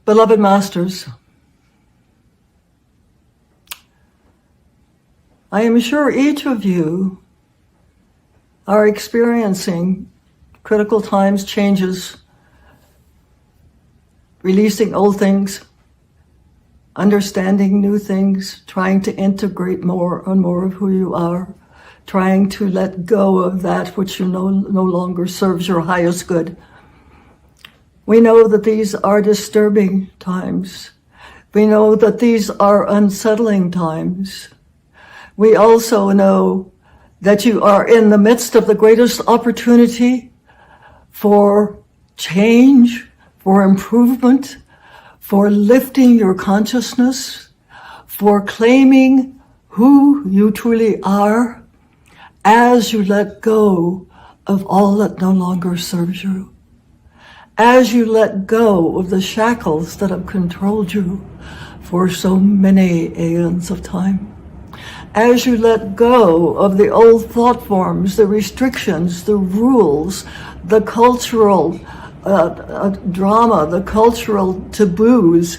Beloved Masters, I am sure each of you are experiencing critical times, changes, releasing old things, understanding new things, trying to integrate more and more of who you are, trying to let go of that which you no longer serves your highest good. We know that these are disturbing times. We know that these are unsettling times. We also know that you are in the midst of the greatest opportunity for change, for improvement, for lifting your consciousness, for claiming who you truly are as you let go of all that no longer serves you. As you let go of the shackles that have controlled you for so many aeons of time. As you let go of the old thought forms, the restrictions, the rules, the cultural drama, the cultural taboos,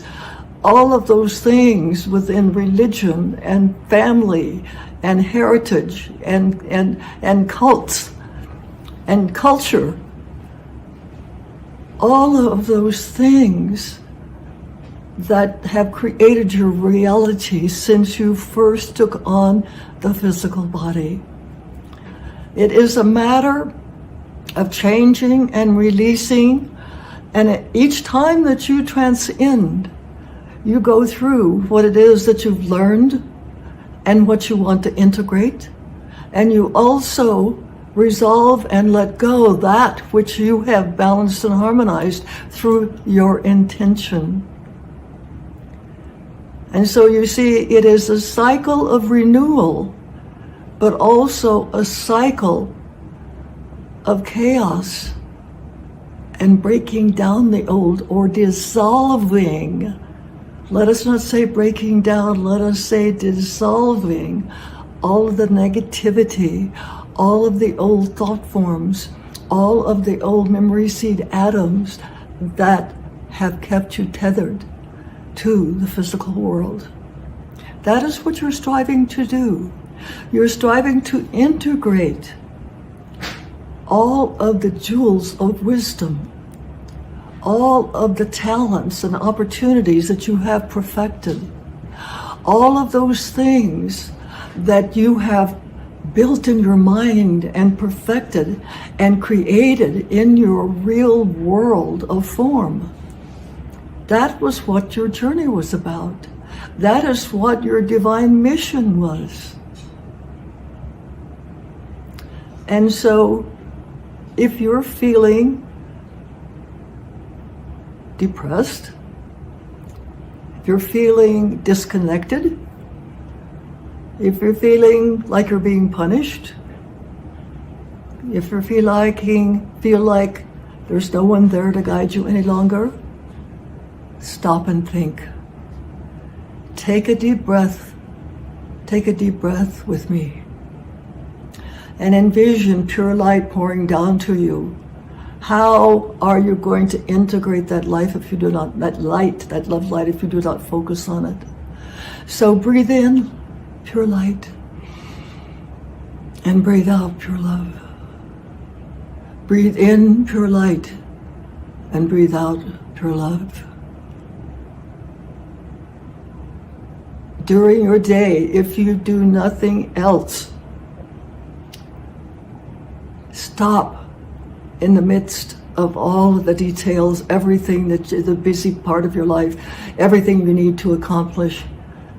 all of those things within religion and family and heritage and cults and culture, all of those things that have created your reality since you first took on the physical body. It is a matter of changing and releasing, and each time that you transcend, you go through what it is that you've learned and what you want to integrate, and you also resolve and let go that which you have balanced and harmonized through your intention. And so you see, it is a cycle of renewal, but also a cycle of chaos and breaking down the old, or dissolving. Let us not say breaking down, let us say dissolving all of the negativity, all of the old thought forms, all of the old memory seed atoms that have kept you tethered to the physical world. That is what you're striving to do. You're striving to integrate all of the jewels of wisdom, all of the talents and opportunities that you have perfected, all of those things that you have built in your mind and perfected and created in your real world of form. That was what your journey was about. That is what your divine mission was. And so, if you're feeling depressed, if you're feeling disconnected, if you're feeling like you're being punished, if you feel like there's no one there to guide you any longer, stop and think. Take a deep breath. Take a deep breath with me. And envision pure light pouring down to you. How are you going to integrate that life if you do not, that light, that love light, if you do not focus on it? So breathe in pure light and breathe out pure love. Breathe in pure light and breathe out pure love. During your day, if you do nothing else, stop in the midst of all of the details, everything that the busy part of your life, everything you need to accomplish.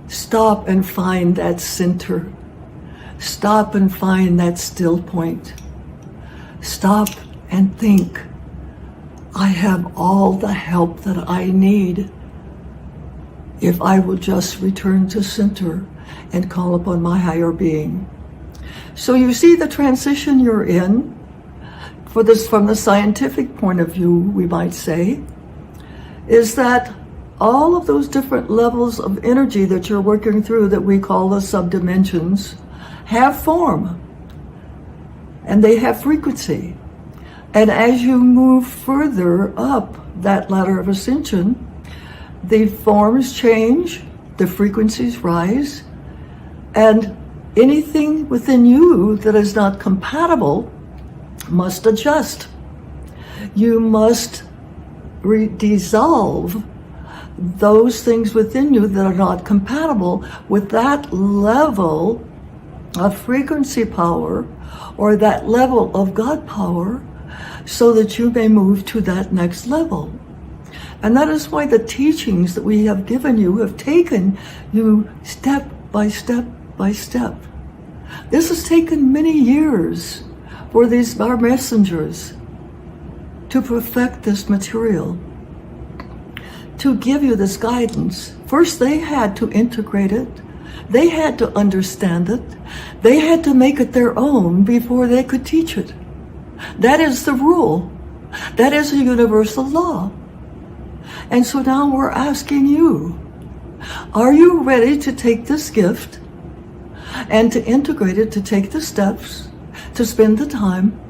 Stop and find that center. Stop and find that still point. Stop and think, I have all the help that I need if I will just return to center and call upon my higher being. So you see the transition you're in, for this, from the scientific point of view, we might say, is that all of those different levels of energy that you're working through that we call the subdimensions have form and they have frequency. And as you move further up that ladder of ascension, the forms change, the frequencies rise, and anything within you that is not compatible must adjust. You must dissolve those things within you that are not compatible with that level of frequency power or that level of God power, so that you may move to that next level. And that is why the teachings that we have given you have taken you step by step by step. This has taken many years for these our messengers to perfect this material, to give you this guidance. First, they had to integrate it. They had to understand it. They had to make it their own before they could teach it. That is the rule. That is a universal law. And so now we're asking you, are you ready to take this gift and to integrate it, to take the steps, to spend the time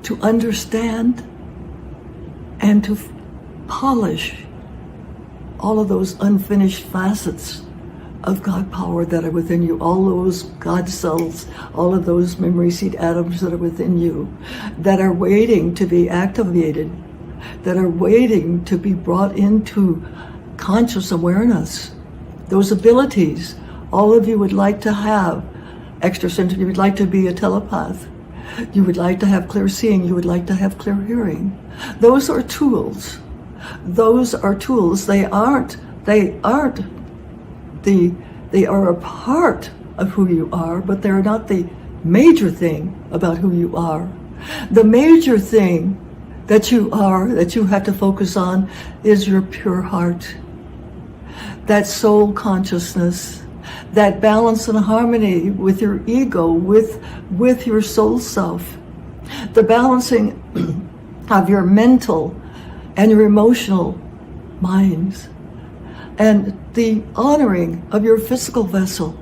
to understand and to polish all of those unfinished facets of God power that are within you, all those God cells, all of those memory seed atoms that are within you, that are waiting to be activated, that are waiting to be brought into conscious awareness. Those abilities, all of you would like to have extrasensory, you would like to be a telepath, you would like to have clear seeing, you would like to have clear hearing. Those are tools. Those are tools. They are a part of who you are, but they're not the major thing about who you are. The major thing that you are, that you have to focus on, is your pure heart. That soul consciousness, that balance and harmony with your ego, with your soul self, the balancing of your mental and your emotional minds, and the honoring of your physical vessel,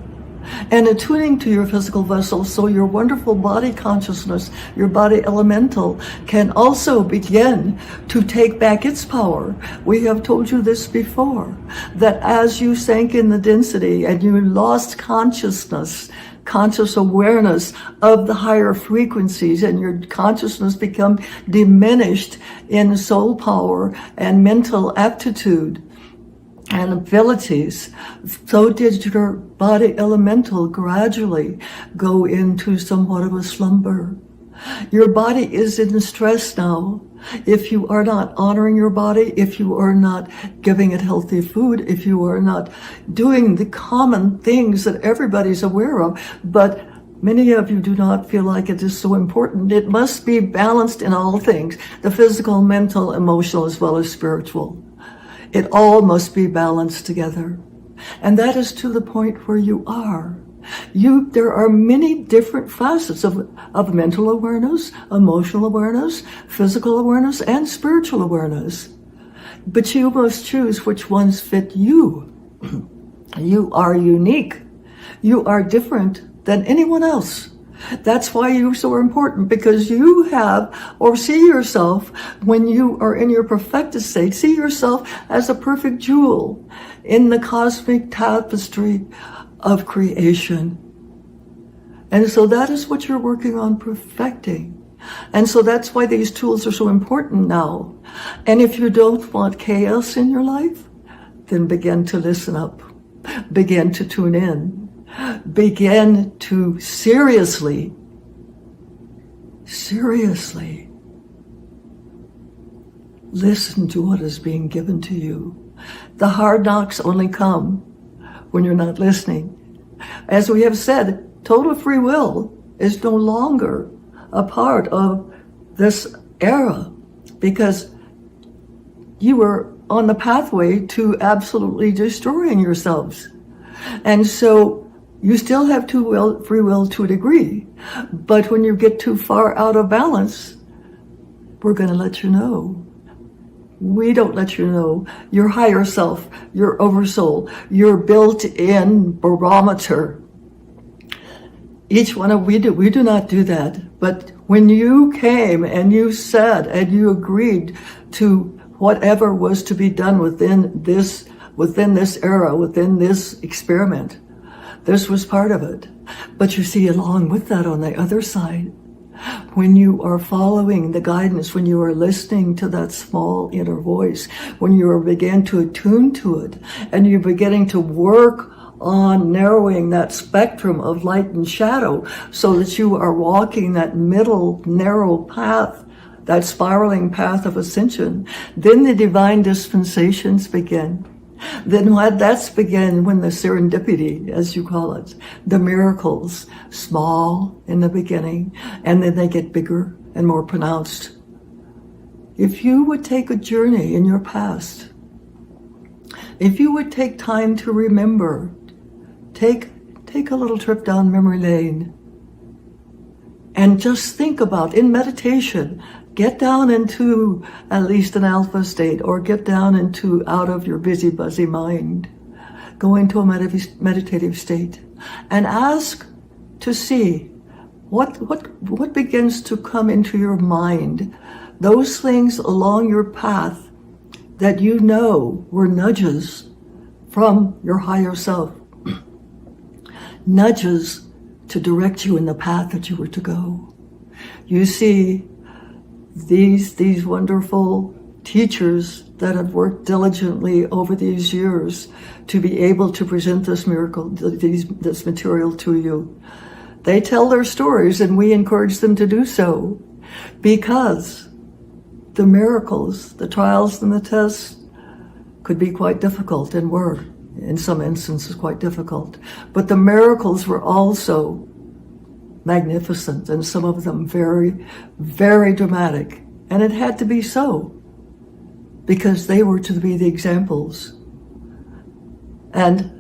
and attuning to your physical vessel so your wonderful body consciousness, your body elemental, can also begin to take back its power. We have told you this before, that as you sank in the density and you lost consciousness, conscious awareness of the higher frequencies, and your consciousness become diminished in soul power and mental aptitude and abilities, so did your body elemental gradually go into somewhat of a slumber. Your body is in stress now. If you are not honoring your body, if you are not giving it healthy food, if you are not doing the common things that everybody's aware of, but many of you do not feel like it is so important. It must be balanced in all things, the physical, mental, emotional, as well as spiritual. It all must be balanced together. And that is to the point where you are. There are many different facets of mental awareness, emotional awareness, physical awareness, and spiritual awareness. But you must choose which ones fit you. You are unique. You are different than anyone else. That's why you're so important, because you have, or see yourself when you are in your perfected state, see yourself as a perfect jewel in the cosmic tapestry of creation. And so that is what you're working on perfecting. And so that's why these tools are so important now. And if you don't want chaos in your life, then begin to listen up, begin to tune in. Begin to seriously listen to what is being given to you. The hard knocks only come when you're not listening. As we have said, total free will is no longer a part of this era, because you were on the pathway to absolutely destroying yourselves. And so you still have free will to a degree, but when you get too far out of balance, we're going to let you know. We don't let you know. Your higher self, your oversoul, your built-in barometer. Each one of we do not do that. But when you came and you said and you agreed to whatever was to be done within this era, within this experiment. This was part of it. But you see, along with that, on the other side, when you are following the guidance, when you are listening to that small inner voice, when you are beginning to attune to it, and you're beginning to work on narrowing that spectrum of light and shadow so that you are walking that middle narrow path, that spiraling path of ascension, then the divine dispensations begin. Then that's begin when the serendipity, as you call it, the miracles, small in the beginning, and then they get bigger and more pronounced. If you would take a journey in your past, if you would take time to remember, take a little trip down memory lane, and just think about, in meditation, get down into at least an alpha state, or get down into out of your busy, buzzy mind. Go into a meditative state and ask to see what begins to come into your mind. Those things along your path that you know were nudges from your higher self. Nudges to direct you in the path that you were to go. You see, these wonderful teachers that have worked diligently over these years to be able to present this miracle, this material to you. They tell their stories, and we encourage them to do so, because the miracles, the trials and the tests could be quite difficult, and were, in some instances, quite difficult. But the miracles were also magnificent, and some of them very, very dramatic. And it had to be so, because they were to be the examples. And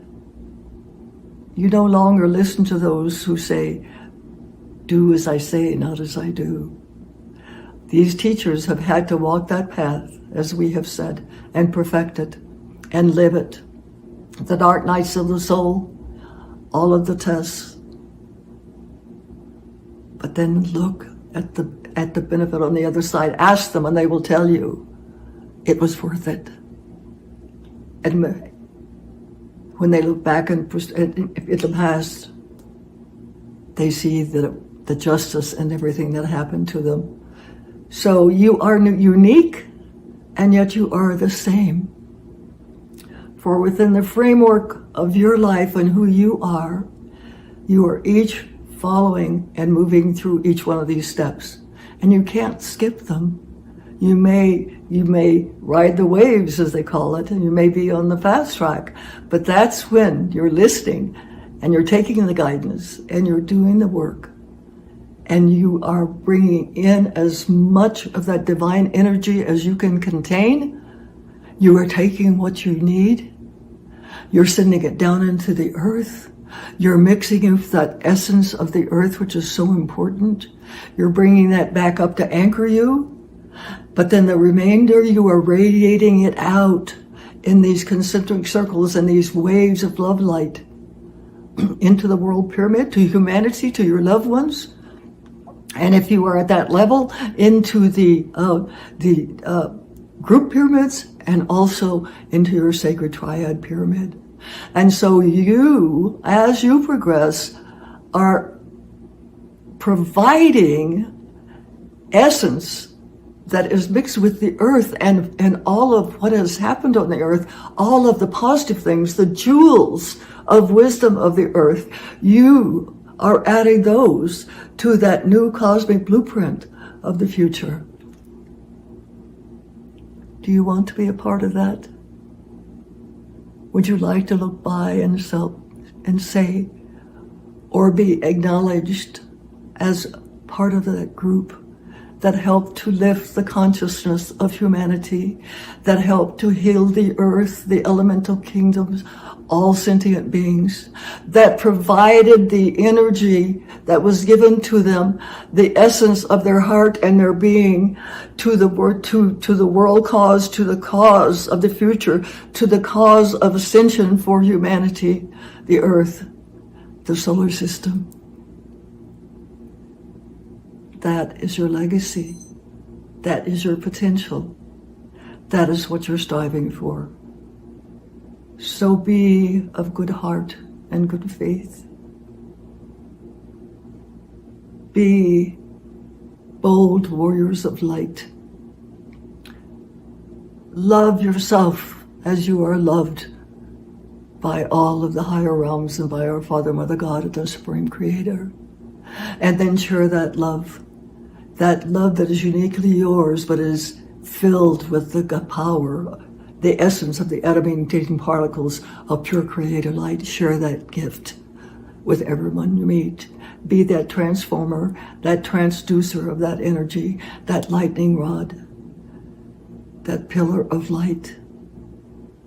you no longer listen to those who say, do as I say, not as I do. These teachers have had to walk that path, as we have said, and perfect it, and live it. The dark nights of the soul, all of the tests. But then look at the benefit on the other side. Ask them, and they will tell you it was worth it. And when they look back in the past, they see the justice and everything that happened to them. So you are unique, and yet you are the same. For within the framework of your life and who you are each following and moving through each one of these steps. And you can't skip them. You may ride the waves, as they call it, and you may be on the fast track, but that's when you're listening and you're taking the guidance and you're doing the work, and you are bringing in as much of that divine energy as you can contain. You are taking what you need, you're sending it down into the earth, you're mixing with that essence of the earth, which is so important. You're bringing that back up to anchor you, but then the remainder, you are radiating it out in these concentric circles and these waves of love light into the world pyramid, to humanity, to your loved ones. And if you are at that level, into the group pyramids, and also into your sacred triad pyramid. And so you, as you progress, are providing essence that is mixed with the earth and all of what has happened on the earth, all of the positive things, the jewels of wisdom of the earth. You are adding those to that new cosmic blueprint of the future. Do you want to be a part of that? Would you like to look by and say, or be acknowledged as part of that group that helped to lift the consciousness of humanity, that helped to heal the earth, the elemental kingdoms, all sentient beings, that provided the energy that was given to them, the essence of their heart and their being, to the world cause, to the cause of the future, to the cause of ascension for humanity, the earth, the solar system. That is your legacy. That is your potential. That is what you're striving for. So be of good heart and good faith. Be bold warriors of light. Love yourself as you are loved by all of the higher realms and by our Father, Mother, God, the Supreme Creator. And then share that love that is uniquely yours, but is filled with the power, the essence of the emanating particles of pure creator light. Share that gift with everyone you meet. Be that transformer, that transducer of that energy, that lightning rod, that pillar of light,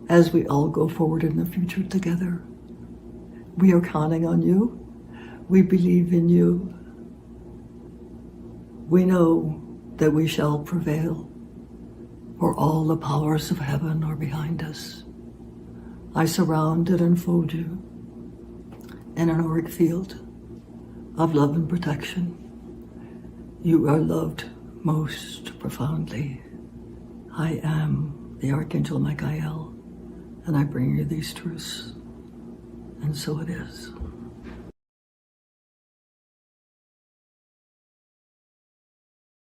as we all go forward in the future together. We are counting on you. We believe in you. We know that we shall prevail, for all the powers of heaven are behind us. I surround and enfold you in an auric field of love and protection. You are loved most profoundly. I am the Archangel Michael, and I bring you these truths. And so it is.